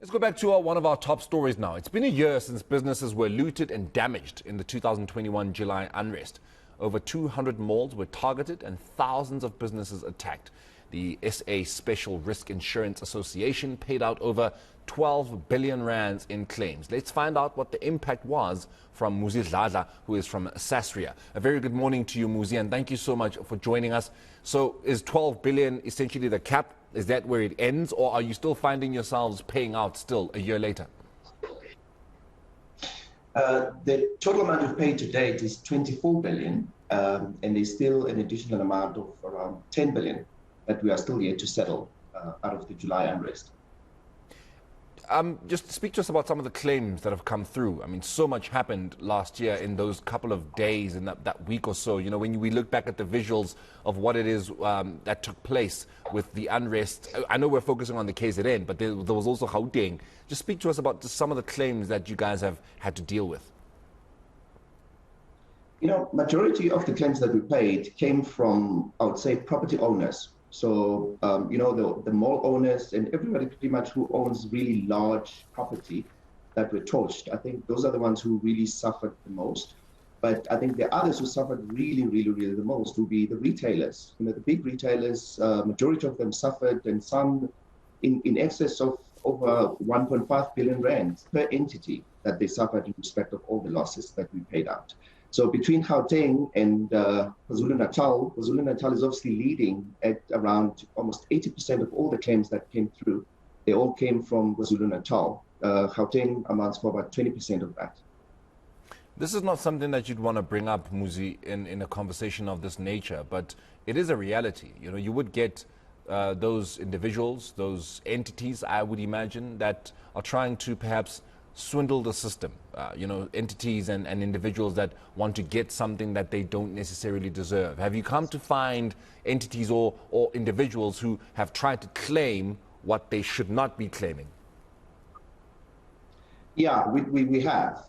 Let's go back to one of our top stories now. It's been a year since businesses were looted and damaged in the 2021 July unrest. Over 200 malls were targeted and thousands of businesses attacked. The SA Special Risk Insurance Association paid out over 12 billion rands in claims. Let's find out what the impact was from Muzi Dladla, who is from SASRIA. A very good morning to you, Muzi, and thank you so much for joining us. So is 12 billion essentially the cap? Is that where it ends, or are you still finding yourselves paying out still a year later? The total amount we've paid to date is 24 billion, and there's still an additional amount of around 10 billion that we are still yet to settle out of the July unrest. Just speak to us about some of the claims that have come through. I mean, so much happened last year in those couple of days, in that week or so. You know, when we look back at the visuals of what it is that took place with the unrest, I know we're focusing on the KZN, but there was also Gauteng. Just speak to us about just some of the claims that you guys have had to deal with. You know, majority of the claims that we paid came from, I would say, property owners. So, you know, the mall owners and everybody pretty much who owns really large property that were torched. I think those are the ones who really suffered the most. But I think the others who suffered really the most would be the retailers. You know, the big retailers, majority of them suffered, and some in excess of over 1.5 billion rands per entity that they suffered in respect of all the losses that we paid out. So between Gauteng and KwaZulu-Natal, KwaZulu-Natal is obviously leading at around almost 80% of all the claims that came through. They all came from KwaZulu-Natal. Gauteng amounts for about 20% of that. This is not something that you'd want to bring up, Muzi, in a conversation of this nature, but it is a reality. You know, you would get those individuals, those entities, I would imagine, that are trying to perhaps swindle the system, you know, entities and individuals that want to get something that they don't necessarily deserve. Have you come to find entities or individuals who have tried to claim what they should not be claiming? Yeah, we have.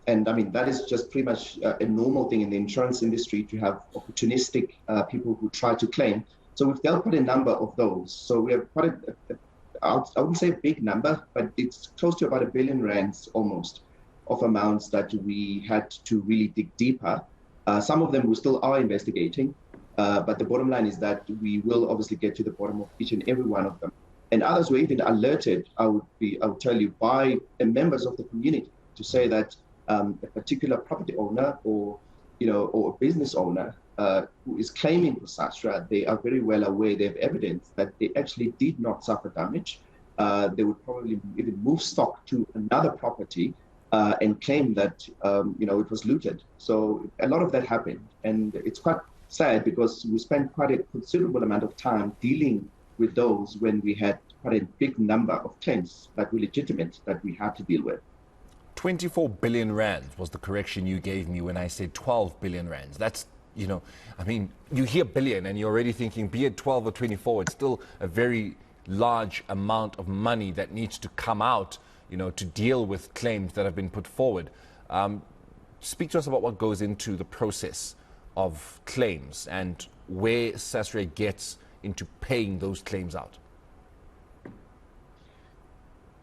And I mean, that is just pretty much a normal thing in the insurance industry, to have opportunistic people who try to claim. So we've dealt with a number of those. So we have quite I wouldn't say a big number, but it's close to about 1 billion rands almost of amounts that we had to really dig deeper. Some of them we still are investigating, but the bottom line is that we will obviously get to the bottom of each and every one of them. And others were even alerted, I would tell you, by members of the community to say that a particular property owner or a business owner who is claiming for SASRIA, they are very well aware, they have evidence that they actually did not suffer damage. They would probably even move stock to another property and claim that it was looted. So a lot of that happened, and it's quite sad because we spent quite a considerable amount of time dealing with those when we had quite a big number of claims that were legitimate that we had to deal with. 24 billion rands was the correction you gave me when I said 12 billion rands. That's, you know, I mean, you hear billion and you're already thinking, be it 12 or 24, it's still a very large amount of money that needs to come out, you know, to deal with claims that have been put forward. Speak to us about what goes into the process of claims and where SASRIA gets into paying those claims out.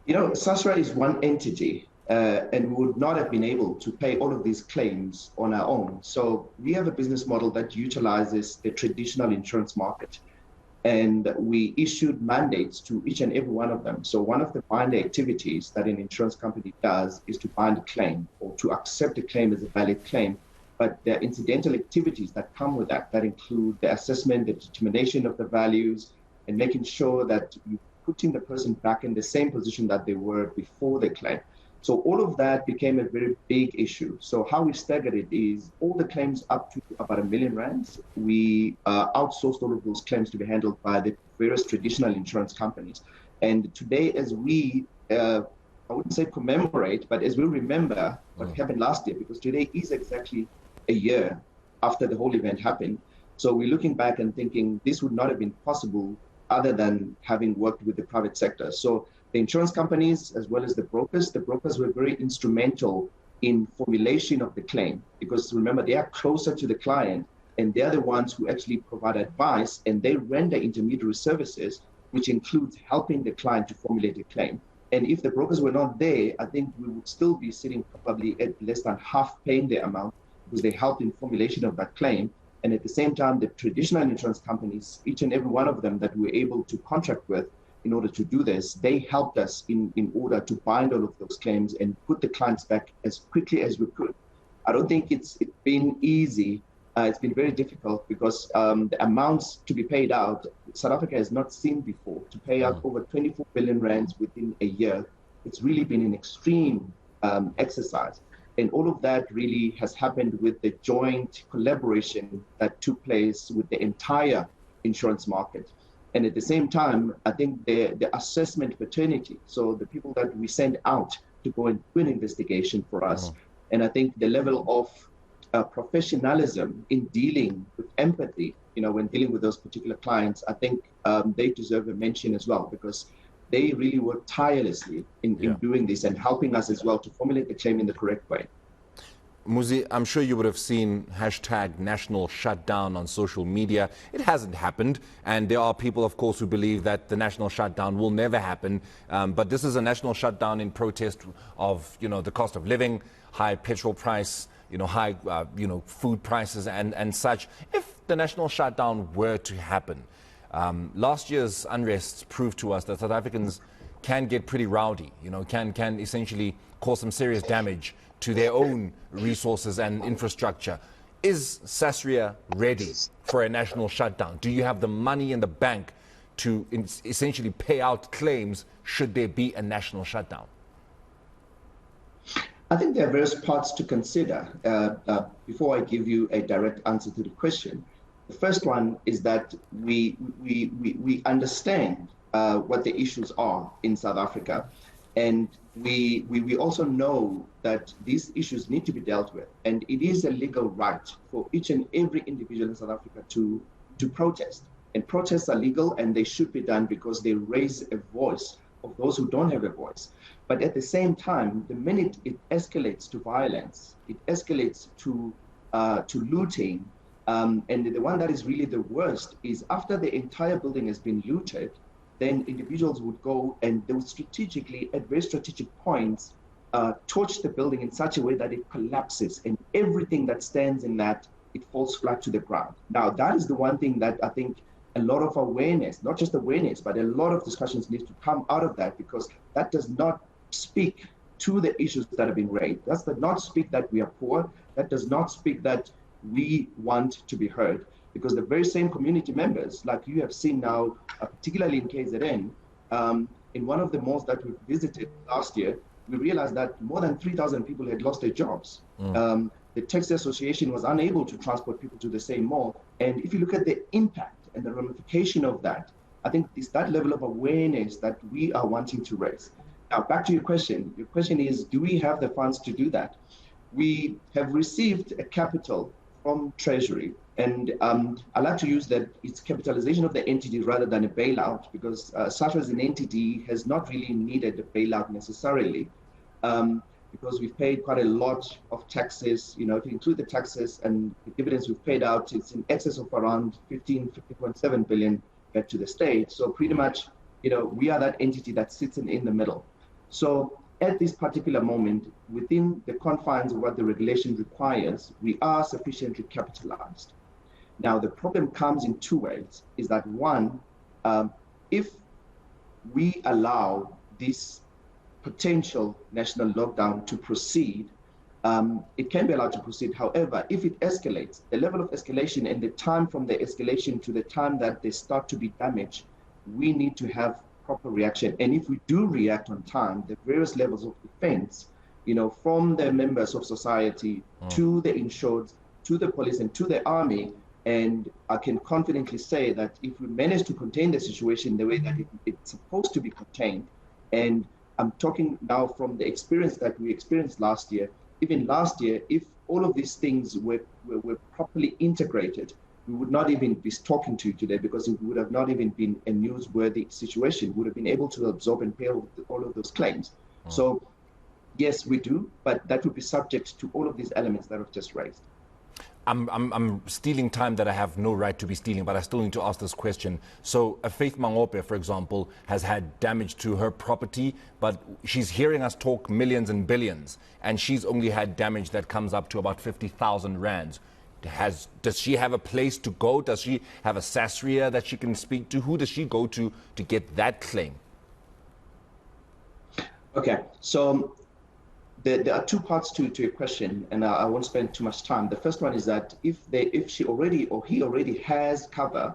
You know, SASRIA is one entity. And we would not have been able to pay all of these claims on our own. So we have a business model that utilizes the traditional insurance market. And we issued mandates to each and every one of them. So one of the binder activities that an insurance company does is to bind a claim or to accept a claim as a valid claim. But there are incidental activities that come with that include the assessment, the determination of the values, and making sure that you're putting the person back in the same position that they were before the claim. So all of that became a very big issue. So how we staggered it is all the claims up to about 1 million rands, we outsourced all of those claims to be handled by the various traditional insurance companies. And today, as we, I wouldn't say commemorate, but as we remember what happened last year, because today is exactly a year after the whole event happened. So we're looking back and thinking this would not have been possible other than having worked with the private sector. So the insurance companies, as well as the brokers were very instrumental in formulation of the claim, because remember, they are closer to the client and they're the ones who actually provide advice, and they render intermediary services, which includes helping the client to formulate a claim. And if the brokers were not there, I think we would still be sitting probably at less than half paying the amount because they helped in formulation of that claim. And at the same time, the traditional insurance companies, each and every one of them that we're able to contract with in order to do this, they helped us in order to bind all of those claims and put the clients back as quickly as we could. I don't think it's been easy. It's been very difficult because the amounts to be paid out, South Africa has not seen before, to pay out over 24 billion rands within a year. It's really been an extreme exercise. And all of that really has happened with the joint collaboration that took place with the entire insurance market. And at the same time, I think the assessment fraternity, so the people that we send out to go and do an investigation for us, and I think the level of professionalism in dealing with empathy, when dealing with those particular clients, I think they deserve a mention as well, because they really work tirelessly in doing this and helping us as well to formulate the claim in the correct way. Muzi, I'm sure you would have seen hashtag national shutdown on social media. It hasn't happened, and there are people, of course, who believe that the national shutdown will never happen. But this is a national shutdown in protest of, the cost of living, high petrol price, high, food prices and such. If the national shutdown were to happen, last year's unrest proved to us that South Africans can get pretty rowdy, can essentially cause some serious damage to their own resources and infrastructure. Is SASRIA ready for a national shutdown? Do you have the money in the bank to essentially pay out claims should there be a national shutdown? I think there are various parts to consider before I give you a direct answer to the question. The first one is that we understand what the issues are in South Africa. And we also know that these issues need to be dealt with. And it is a legal right for each and every individual in South Africa to protest. And protests are legal and they should be done because they raise a voice of those who don't have a voice. But at the same time, the minute it escalates to violence, it escalates to looting, and the one that is really the worst is after the entire building has been looted, then individuals would go and they would strategically, at very strategic points, torch the building in such a way that it collapses and everything that stands in that, it falls flat to the ground. Now, that is the one thing that I think a lot of awareness, not just awareness, but a lot of discussions need to come out of that, because that does not speak to the issues that have been raised. That does not speak that we are poor. That does not speak that we want to be heard. Because the very same community members, like you have seen now, particularly in KZN, in one of the malls that we visited last year, we realized that more than 3,000 people had lost their jobs. The Taxi Association was unable to transport people to the same mall. And if you look at the impact and the ramification of that, I think it's that level of awareness that we are wanting to raise. Now, back to your question. Your question is, do we have the funds to do that? We have received a capital from Treasury. And I like to use that it's capitalization of the entity rather than a bailout, because SASRIA as an entity has not really needed a bailout necessarily, because we've paid quite a lot of taxes. If you include the taxes and the dividends we've paid out, it's in excess of around 50.7 billion back to the state. So pretty much, we are that entity that sits in the middle. So at this particular moment, within the confines of what the regulation requires, we are sufficiently capitalized. Now, the problem comes in two ways, is that one, if we allow this potential national lockdown to proceed, it can be allowed to proceed. However, if it escalates, the level of escalation and the time from the escalation to the time that they start to be damaged, we need to have proper reaction. And if we do react on time, the various levels of defense, from the members of society to the insured, to the police and to the army, and I can confidently say that if we manage to contain the situation the way that it's supposed to be contained, and I'm talking now from the experience that we experienced last year, even last year, if all of these things were properly integrated, we would not even be talking to you today, because it would have not even been a newsworthy situation. We would have been able to absorb and pay all of those claims. So yes, we do, but that would be subject to all of these elements that I've just raised. I'm stealing time that I have no right to be stealing, but I still need to ask this question. So a Faith Mangope, for example, has had damage to her property, but she's hearing us talk millions and billions, and she's only had damage that comes up to about 50,000 rands. Does she have a place to go? Does she have a SASRIA that she can speak to? Who does she go to get that claim? Okay, so there are two parts to your question, and I won't spend too much time. The first one is that if she already or he already has cover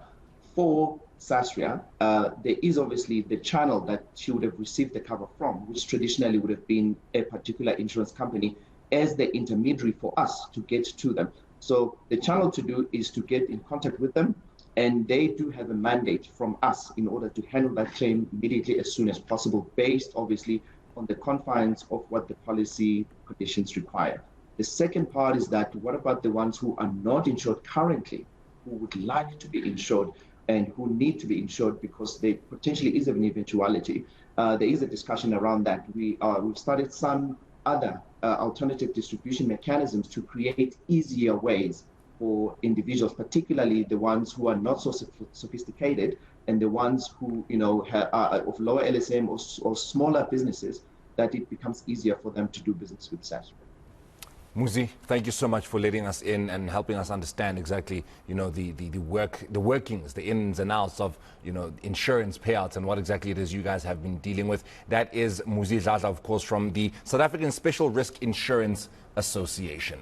for SASRIA, there is obviously the channel that she would have received the cover from, which traditionally would have been a particular insurance company as the intermediary for us to get to them. So the channel to do is to get in contact with them, and they do have a mandate from us in order to handle that claim immediately as soon as possible, based obviously on the confines of what the policy conditions require. The second part is that what about the ones who are not insured currently, who would like to be insured and who need to be insured because there potentially is an eventuality? There is a discussion around that. We've started some other alternative distribution mechanisms to create easier ways for individuals, particularly the ones who are not so sophisticated and the ones who are of lower LSM or smaller businesses, that it becomes easier for them to do business with SASRIA. Muzi, thank you so much for letting us in and helping us understand exactly, the workings, the ins and outs of, insurance payouts and what exactly it is you guys have been dealing with. That is Muzi Dladla, of course, from the South African Special Risk Insurance Association.